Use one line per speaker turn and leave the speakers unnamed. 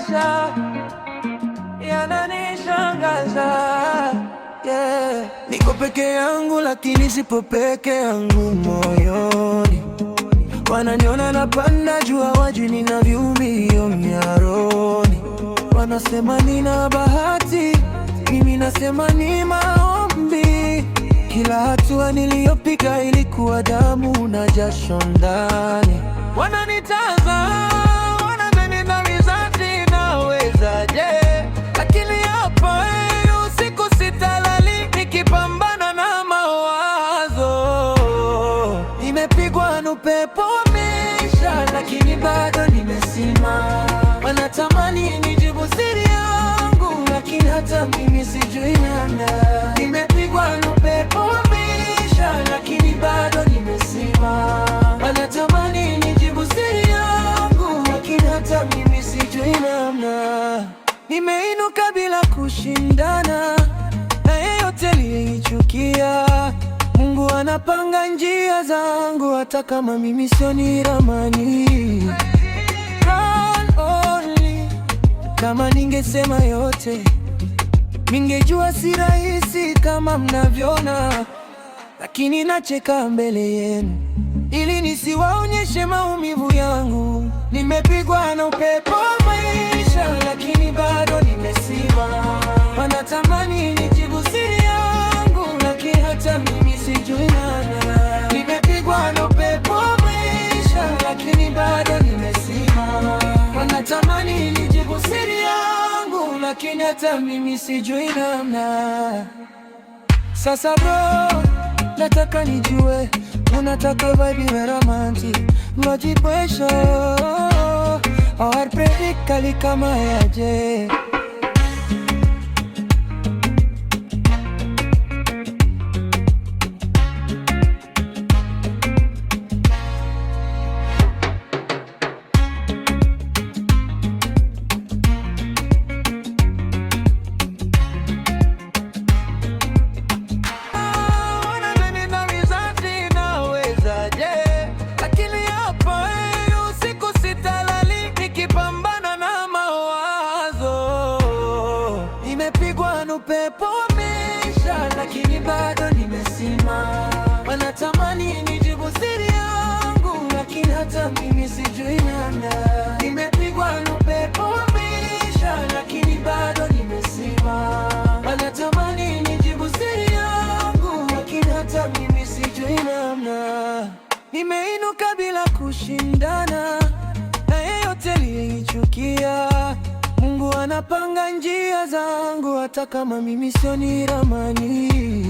maisha yananishangaza, yeah. Niko peke yangu lakini sipo peke yangu moyoni. Wananiona napanda juu, hawajui ninavyumia miaroni. Wanasema nina bahati, mimi nasema ni maombi. Kila hatua niliyopiga ilikuwa damu na jasho ndani. Wananitazama, wanadhani na mizati nawezaje, lakini hapa usiku sitalali nikipambana na mawazo. Nimepigwa na upepo wa maisha lakini bado nimesimama. Wanatamani nijibu siri yangu lakini hata mimi sijui namna. Nimepigwa na upepo wa maisha lakini bado nimesimama. Wanatamani nijibu siri yangu lakini hata mimi sijui namna. Nimeinuka bila kushindana na yeyote aliyenichukia. Mungu anapanga njia zangu hata kama mimi sio ni ramani. Kama ningesema yote, ningejua si rahisi kama mnavyoona, lakini nacheka mbele yenu ili nisiwaonyeshe maumivu yangu. Nimepigwa na upepo wa maisha lakini bado nimesimama. Wanatamani nijibu siri yangu lakini hata mimi sijui nana. Nimepigwa na upepo wa maisha lakini bado nimesimama. Wanatamani nijibu siri yangu lakini hata mimi sijui namna. Sasa bro, nataka nijue, unataka vibe ya romantic, mojibwesho au heartbreak kali kama yaje? Nimepigwa na upepo wa maisha lakini bado nimesimama. Wanatamani nijibu siri yangu lakini hata mimi sijui namna. Nimepigwa na upepo wa maisha lakini bado nimesimama. Wanatamani nijibu siri yangu lakini hata mimi sijui namna. Nimeinuka bila kushindana na yeyote aliyenichukia. Mungu anapanga njia zangu hata kama mimi sio ni ramani.